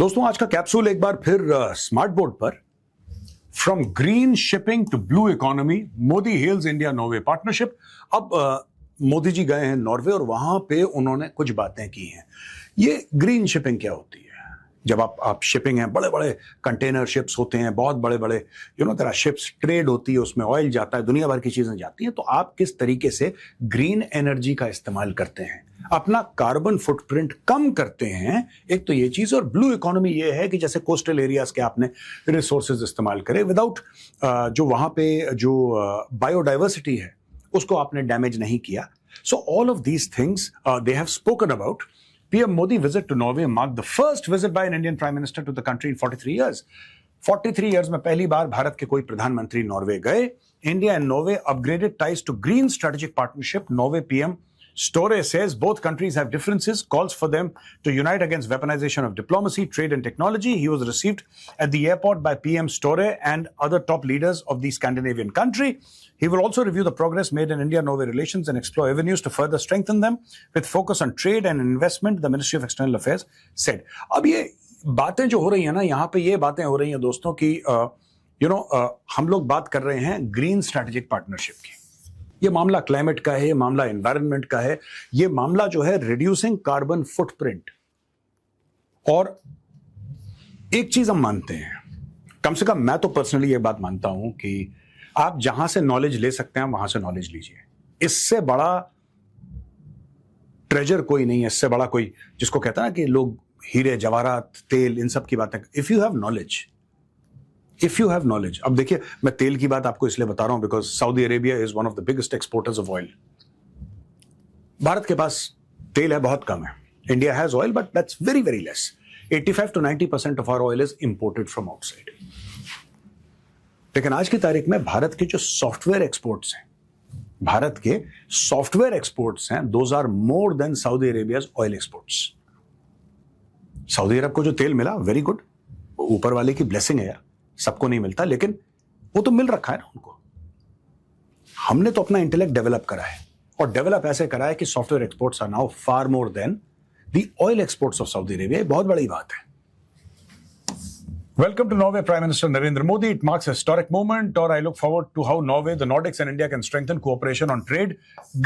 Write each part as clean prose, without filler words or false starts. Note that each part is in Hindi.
दोस्तों आज का कैप्सूल एक बार फिर स्मार्ट बोर्ड पर from green shipping to blue economy Modi hails India Norway partnership. अब मोदी जी गए हैं नॉर्वे और वहां पे उन्होंने कुछ बातें की हैं। ये ग्रीन शिपिंग क्या होती है? जब आप शिपिंग है, बड़े बड़े कंटेनर शिप्स होते हैं, बहुत बड़े बड़े तरह शिप्स ट्रेड होती है, उसमें ऑयल जाता है, दुनिया भर की चीजें जाती हैं। तो आप किस तरीके से ग्रीन एनर्जी का इस्तेमाल करते हैं, अपना कार्बन फुटप्रिंट कम करते हैं, एक तो ये चीज। और ब्लू इकोनॉमी ये है कि जैसे कोस्टल एरियाज के आपने रिसोर्सेज इस्तेमाल करे विदाउट जो वहां पे जो बायोडाइवर्सिटी है उसको आपने डैमेज नहीं किया। So all of these things they have spoken about. PM Modi visit to Norway marked the first visit by an Indian Prime Minister to the country in 43 years. 43 years में पहली बार भारत के कोई प्रधानमंत्री नॉर्वे गए। India and Norway upgraded ties to green strategic partnership. Norway PM Støre says both countries have differences, calls for them to unite against weaponization of diplomacy, trade and technology. He was received at the airport by PM Støre and other top leaders of the Scandinavian country. He will also review the progress made in India-Norway relations and explore avenues to further strengthen them with focus on trade and investment, the Ministry of External Affairs said. अब ये बातें जो हो रही है ना, यहाँ पे ये बातें हो रही हैं दोस्तों कि हम लोग बात कर रहे हैं ग्रीन स्ट्रैटेजिक पार्टनरशिप की। ये मामला क्लाइमेट का है, ये मामला एनवायरनमेंट का है, ये मामला जो है रिड्यूसिंग कार्बन फुटप्रिंट। और एक चीज हम मानते हैं, कम से कम मैं तो पर्सनली ये बात मानता हूं कि आप जहां से नॉलेज ले सकते हैं वहां से नॉलेज लीजिए। इससे बड़ा ट्रेजर कोई नहीं है, इससे बड़ा कोई जिसको कहता है ना कि लोग हीरे जवाहरात तेल इन सब की बातें। इफ यू हैव नॉलेज, अब देखिए मैं तेल की बात आपको इसलिए बता रहा हूं because Saudi Arabia is one of the biggest exporters of oil. Bharat के पास तेल है, बहुत कम है। India has oil but that's very very less. 85 to 90% of our oil is imported from outside. लेकिन आज की तारीख में भारत के जो सॉफ्टवेयर एक्सपोर्ट्स हैं, those are more than Saudi Arabia's oil exports. सऊदी अरब को जो तेल मिला, वेरी गुड, ऊपर वाले की ब्लेसिंग है यार, सबको नहीं मिलता, लेकिन वो तो मिल रखा है ना उनको। हमने तो अपना इंटेलेक्ट डेवलप करा है, और डेवलप ऐसे करा है कि software exports are now far more than the oil exports of Saudi Arabia. बहुत बड़ी बात है। Welcome to Norway Prime Minister Narendra Modi. It marks a historic moment, or I look forward to how Norway, the Nordics and India can strengthen cooperation on trade,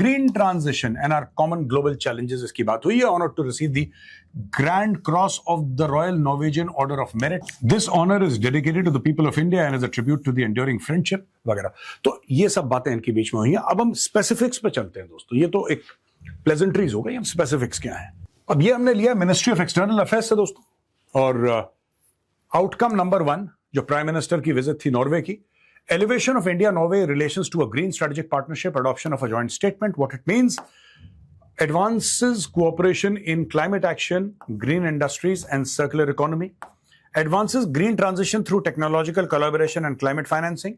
green transition and our common global challenges. इसकी बात हुई है। Honored to receive the Grand Cross of the Royal Norwegian Order of Merit. This honor is dedicated to the people of India and is a tribute to the enduring friendship वगैरह। तो ये सब बातें इनके बीच में हुई हैं। अब हम स्पेसिफिक्स पे चलते हैं दोस्तों। ये तो एक प्लेजेंट्रीज हो गई, हम स्पेसिफिक्स क्या है। अब ये हमने लिया मिनिस्ट्री ऑफ एक्सटर्नल अफेयर्स से दोस्तों, और आउटकम नंबर 1 जो प्राइम मिनिस्टर की विजिट थी नॉर्वे की, elevation of India Norway relations to a green strategic partnership, adoption of a joint statement, what it means, advances cooperation in climate action, green industries and circular economy, advances green transition through technological collaboration and climate financing,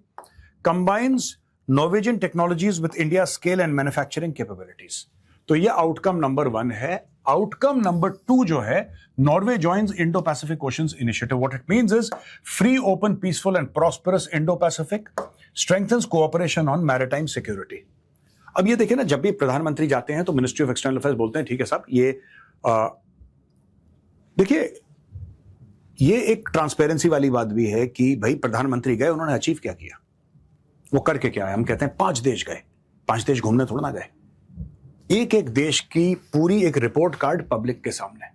combines Norwegian technologies with India scale and manufacturing capabilities. तो ये आउटकम नंबर 1 है। आउटकम नंबर 2 जो है, Norway joins Indo Pacific oceans initiative. What it means is free, open, peaceful and prosperous Indo Pacific, strengthens cooperation on maritime security. अब ये देखिए ना, जब भी प्रधानमंत्री जाते हैं तो मिनिस्ट्री ऑफ एक्सटर्नल अफेयर्स बोलते हैं ठीक है साहब, ये देखिए ये एक ट्रांसपेरेंसी वाली बात भी है कि भाई प्रधानमंत्री गए, उन्होंने अचीव क्या किया, वो करके क्या है। हम कहते हैं 5 देश गए, 5 देश घूमने थोड़ा ना गए। एक एक देश की पूरी एक रिपोर्ट कार्ड पब्लिक के सामने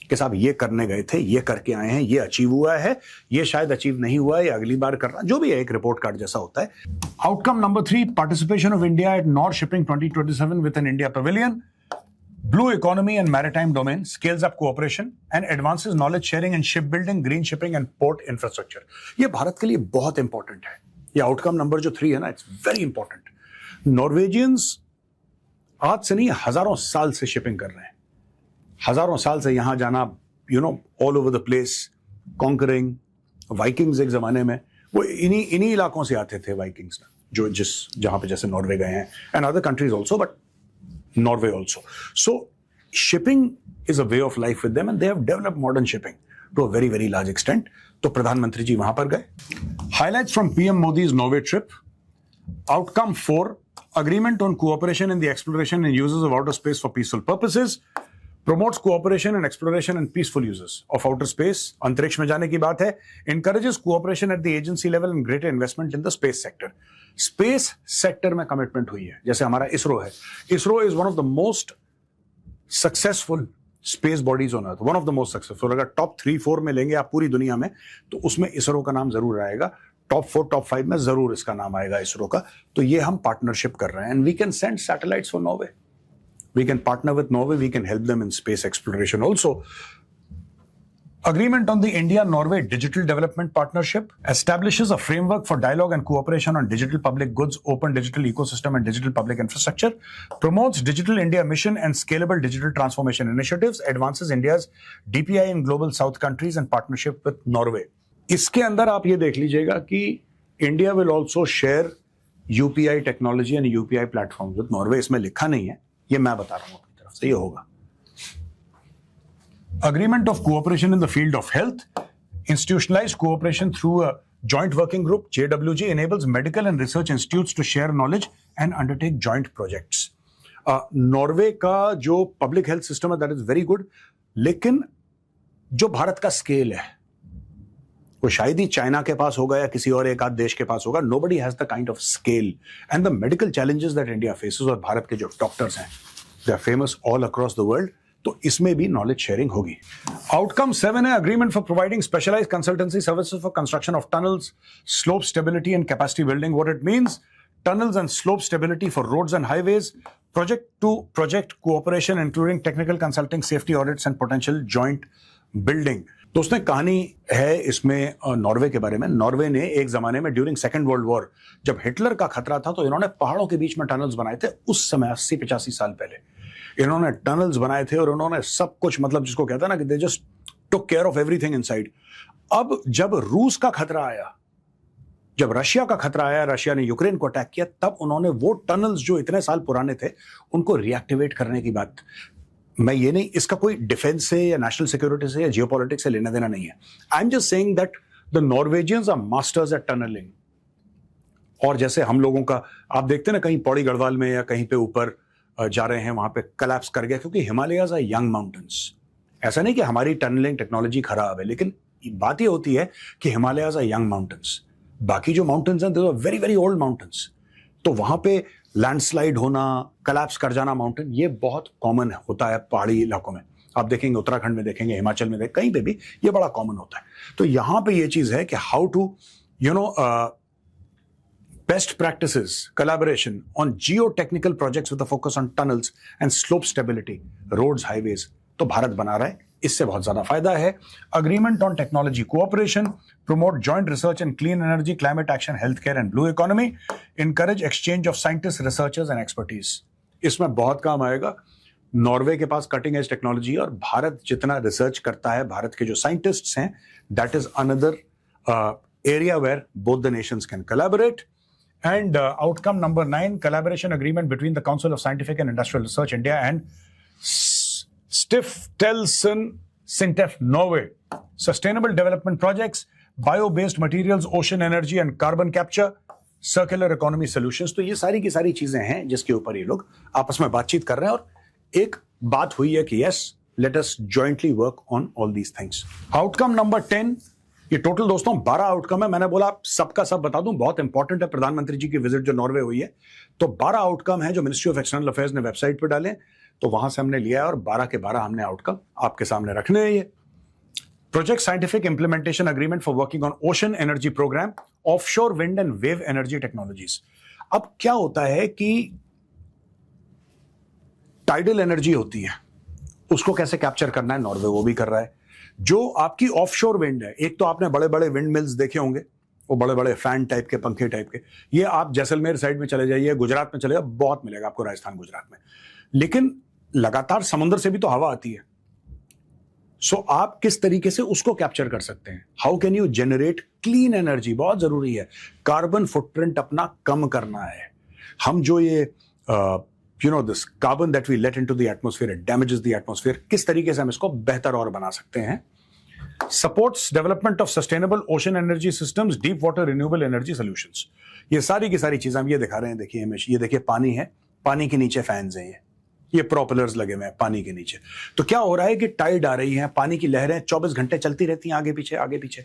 कि साहब ये करने गए थे, ये करके आए हैं, ये अचीव हुआ है, ये शायद अचीव नहीं हुआ है, ये अगली बार करना, जो भी है एक रिपोर्ट कार्ड जैसा होता है। Outcome number 3, participation of India at north shipping 2027 with an India pavilion, blue economy and maritime domain, scales up cooperation and advances knowledge sharing and ship building, green shipping and port infrastructure. ये भारत के लिए बहुत इंपॉर्टेंट है। ये आउटकम नंबर जो 3 है ना, इट्स वेरी इंपॉर्टेंट। नॉर्वेजियंस आज से नहीं, हजारों साल से शिपिंग कर रहे हैं, हजारों साल से यहां जाना, all over the place, conquering. Vikings एक जमाने में वो इन्हीं इलाकों से आते थे, वाइकिंग्स जो जहां पे जैसे नॉर्वे गए हैं, and other countries also, but Norway also. So shipping is a way of life with them and they have developed modern shipping to a very very large extent. तो प्रधानमंत्री जी वहां पर गए। Highlights from PM Modi's Norway trip. Outcome 4, agreement on cooperation in the exploration and uses of outer space for peaceful purposes. promotes cooperation and exploration and peaceful uses of outer space, अंतरिक्ष में जाने की बात है, encourages cooperation at the agency level and greater investment in the space sector. Space sector में commitment हुई है, जैसे हमारा इसरो है. ISRO is one of the most successful space bodies on earth, one of the most successful. अगर top 3-4 में लेंगे आप पूरी दुनिया में, तो उसमें इसरो का नाम जरूर आएगा. टॉप 4, टॉप 5 में जरूर इसका नाम आएगा इसरो का. तो ये हम पार्टनरशिप कर रहे हैं. And we can send satellites for Norway. We can partner with Norway. We can help them in space exploration also. Agreement on the India-Norway Digital Development Partnership establishes a framework for dialogue and cooperation on digital public goods, open digital ecosystem and digital public infrastructure, promotes Digital India Mission and scalable digital transformation initiatives, advances India's DPI in global south countries and partnership with Norway. इसके अंदर आप ये देख लीजिएगा कि India will also share UPI technology and UPI platforms with Norway. इसमें लिखा नहीं है, ये मैं बता रहा हूं अपनी तरफ से, ये होगा. Agreement of cooperation in the field of health, institutionalized cooperation through a joint working group, JWG, enables medical and research institutes to share knowledge and undertake joint projects. Norway का जो पब्लिक हेल्थ सिस्टम है, दैट इज वेरी गुड, लेकिन जो भारत का स्केल है वो शायद ही चाइना के पास होगा या किसी और एक आध देश के पास होगा. Nobody has the kind of scale and the medical challenges that India faces. और भारत के जो डॉक्टर्स हैं, they are famous all across the world. तो इसमें भी नॉलेज शेयरिंग होगी. आउटकम 7 है agreement for providing specialised consultancy services for construction of tunnels, slope stability and capacity building. What it means, tunnels and slope stability for roads and highways, project to project cooperation including technical consulting, safety audits and potential joint building. दोस्तों, कहानी है इसमें नॉर्वे के बारे में. नॉर्वे ने एक जमाने में ड्यूरिंग सेकेंड वर्ल्ड वॉर, जब हिटलर का खतरा था, तो इन्होंने पहाड़ों के बीच में टनल्स बनाए थे. उस समय 80-85 साल पहले इन्होंने टनल्स बनाए थे और उन्होंने सब कुछ, मतलब जिसको कहता है ना कि they just took care of everything inside. अब जब रूस का खतरा आया, जब रशिया का खतरा आया, रशिया ने यूक्रेन को अटैक किया, तब उन्होंने वो टनल्स जो इतने साल पुराने थे उनको रिएक्टिवेट करने की बात. मैं ये नहीं, इसका कोई डिफेंस से या नेशनल सिक्योरिटी से या जियोपॉलिटिक्स से लेना देना नहीं है. I am just saying that the Norwegians are masters at tunnelling. और जैसे हम लोगों का, आप देखते हैं ना, कहीं पौड़ी गढ़वाल में या कहीं पे ऊपर जा रहे हैं, वहां पे कलैप्स कर गया, क्योंकि हिमालयाज आर यंग माउंटेन्स. ऐसा नहीं कि हमारी टनलिंग टेक्नोलॉजी खराब है, लेकिन बात ये होती है कि हिमालयाज आर यंग माउंटेन्स. बाकी जो माउंटेन्स हैं, they are very very old mountains. तो वहां पे लैंडस्लाइड होना, कलैप्स कर जाना माउंटेन, ये बहुत कॉमन होता है पहाड़ी इलाकों में. आप देखेंगे उत्तराखंड में, देखेंगे हिमाचल में, कहीं पे भी ये बड़ा कॉमन होता है. तो यहां पे ये चीज है कि how to best practices, collaboration on geotechnical projects with a focus on tunnels and slope stability, roads, highways. तो भारत बना रहा है, इससे बहुत ज्यादा फायदा है. Agreement on technology cooperation, promote joint research in clean energy, climate action, healthcare and blue economy, encourage exchange of scientists, researchers and expertise. इसमें बहुत काम आएगा. नॉर्वे के पास कटिंग एज टेक्नोलॉजी, और भारत जितना रिसर्च करता है, भारत के जो साइंटिस्ट्स हैं, that is another area where both the nations can collaborate. And outcome number 9, collaboration agreement between the Council of Scientific and Industrial Research India and Stiftelsen Sintef Norway. Sustainable development projects, bio-based materials, ocean energy and carbon capture, circular economy solutions. तो ये सारी की सारी चीजें हैं जिसके ऊपर ये लोग आपस में बातचीत कर रहे हैं. और एक बात हुई है कि yes, let us jointly work on all these things. Outcome number 10, ये टोटल दोस्तों 12 आउटकम है. मैंने बोला आप सबका सब बता दूं, बहुत इंपॉर्टेंट है. प्रधानमंत्री जी की विजिट जो नॉर्वे हुई है, तो 12 आउटकम है जो मिनिस्ट्री ऑफ एक्सटर्नल अफेयर्स ने वेबसाइट पर डाले, तो वहां से हमने लिया है, और 12 के 12 हमने आउटकम आपके सामने रखने हैं. ये project scientific implementation agreement for working on ocean energy programme, offshore wind and wave energy technologies. अब क्या होता है कि टाइडल एनर्जी होती है, उसको कैसे कैप्चर करना है, नॉर्वे वो भी कर रहा है. जो आपकी ऑफशोर विंड है, एक तो आपने बड़े बड़े विंड मिल्स देखे होंगे, वो बड़े बड़े फैन टाइप के, पंखे टाइप के. ये आप जैसलमेर साइड में चले जाइए, गुजरात में चले जाइए, बहुत मिलेगा आपको, राजस्थान गुजरात में. लेकिन लगातार समुद्र से भी तो हवा आती है. सो आप किस तरीके से उसको कैप्चर कर सकते हैं? How can you generate clean energy, बहुत जरूरी है. कार्बन फुटप्रिंट अपना कम करना है. हम जो ये this carbon that we let into the atmosphere, it damages the atmosphere, किस तरीके से हम इसको बेहतर और बना सकते हैं. Supports development of sustainable ocean energy systems, deep water renewable energy solutions. ये सारी की सारी चीजें हम ये दिखा रहे हैं. देखिए, ये देखिए पानी है, पानी के नीचे फैंस हैं. ये ये प्रोपेलर्स लगे हुए हैं पानी के नीचे। तो क्या हो रहा है कि टाइड आ रही है, पानी की लहरें 24 घंटे चलती रहती हैं आगे पीछे आगे पीछे।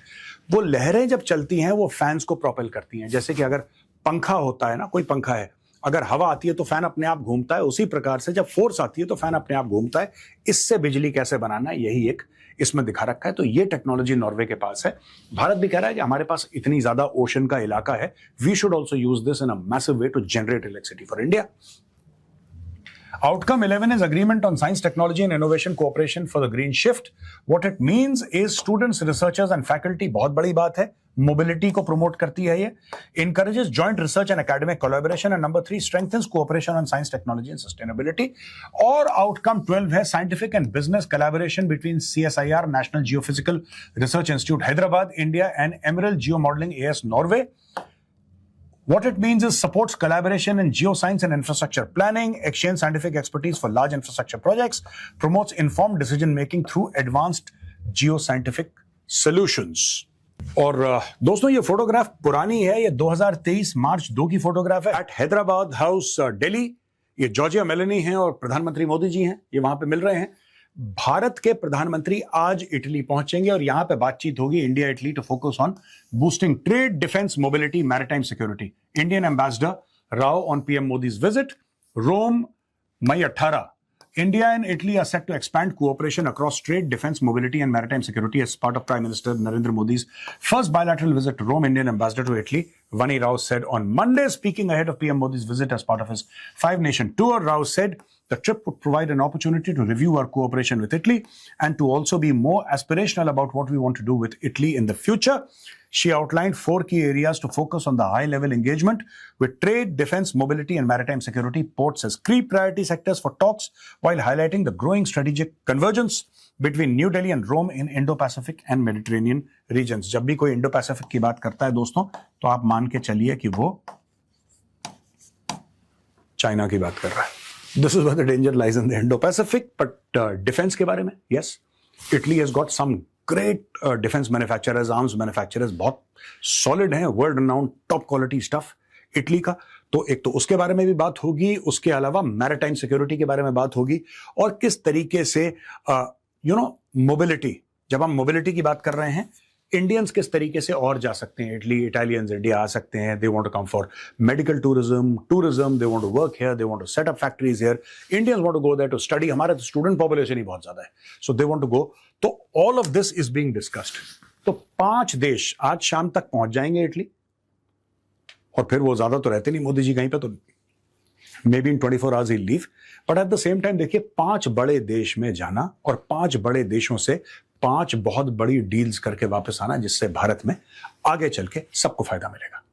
वो लहरें जब चलती हैं वो फैंस को प्रोपेल करती हैं। जैसे कि अगर पंखा होता है ना, कोई पंखा है, अगर हवा आती है तो फैन अपने आप घूमता है, उसी प्रकार से जब फोर्स आती है तो फैन अपने आप घूमता है। इससे बिजली कैसे बनाना है, यही एक इसमें दिखा रखा है। तो ये टेक्नोलॉजी नॉर्वे के पास है। भारत भी कह रहा है कि हमारे पास इतनी ज्यादा ओशन का इलाका है, we should also use this in a massive way to generate electricity for India. Outcome 11 is agreement on science, technology and innovation cooperation for the green shift. What it means is students, researchers and faculty, बहुत बड़ी बात है, mobility को promote करती है ये, encourages joint research and academic collaboration, and number 3 strengthens cooperation on science, technology and sustainability. और outcome 12 है scientific and business collaboration between CSIR, National Geophysical Research Institute, Hyderabad, India and Emerald Geomodeling AS, Norway. What it means is supports collaboration in geoscience and infrastructure planning, exchange scientific expertise for large infrastructure projects, promotes informed decision making through advanced geoscientific solutions. और दोस्तों ये फोटोग्राफ पुरानी है, ये 2023 मार्च 2 की फोटोग्राफ है, एट हैदराबाद हाउस दिल्ली। ये जॉर्जिया मेलोनी हैं और प्रधानमंत्री मोदी जी हैं, ये वहां पे मिल रहे हैं। भारत के प्रधानमंत्री आज इटली पहुंचेंगे और यहां पे बातचीत होगी India Italy to focus on boosting trade, defence, mobility, maritime security. Indian ambassador Rao on PM Modi's visit, Rome, May 18. India and Italy are set to expand cooperation across trade, defense, mobility, and maritime security as part of Prime Minister Narendra Modi's first bilateral visit to Rome. Indian ambassador to Italy, Vani Rao, said on Monday, speaking ahead of PM Modi's visit as part of his 5-nation tour. Rao said the trip would provide an opportunity to review our cooperation with Italy and to also be more aspirational about what we want to do with Italy in the future. She outlined 4 key areas to focus on the high-level engagement with trade, defense, mobility, and maritime security ports as key priority sectors for talks, while highlighting the growing strategic convergence between New Delhi and Rome in Indo-Pacific and Mediterranean regions. जब भी कोई Indo-Pacific की बात करता है दोस्तों, तो आप मान के चलिए कि वो चाइना की बात कर रहा है. This is where the danger lies in the Indo-Pacific. But defense के बारे में, yes, Italy has got some great defense manufacturers, arms manufacturers, बहुत solid हैं, world renowned, top quality stuff Italy का. तो एक तो उसके बारे में भी बात होगी, उसके अलावा मैरिटाइम सिक्योरिटी के बारे में बात होगी और किस तरीके से मोबिलिटी, जब हम मोबिलिटी की बात कर रहे हैं, इंडियंस किस तरीके से और जा सकते हैं. इटालियंस इंडिया आ सकते हैं. They want to come for medical tourism, they want to work here, they want to set up factories here. Indians want to go there to study. हमारा तो स्टूडेंट पॉपुलेशन ही बहुत ज्यादा है, सो दे वांट टू गो. तो all of this is being discussed. तो 5 देश आज शाम तक पहुंच जाएंगे इटली, और फिर वो ज्यादा तो रहते नहीं मोदी जी कहीं पे, तो may be in 24 hours he leave. But at the same time देखिए, 5 बड़े देश में जाना और 5 बड़े देशों से 5 बहुत बड़ी डील्स करके वापस आना, जिससे भारत में आगे चल के सबको फायदा मिलेगा.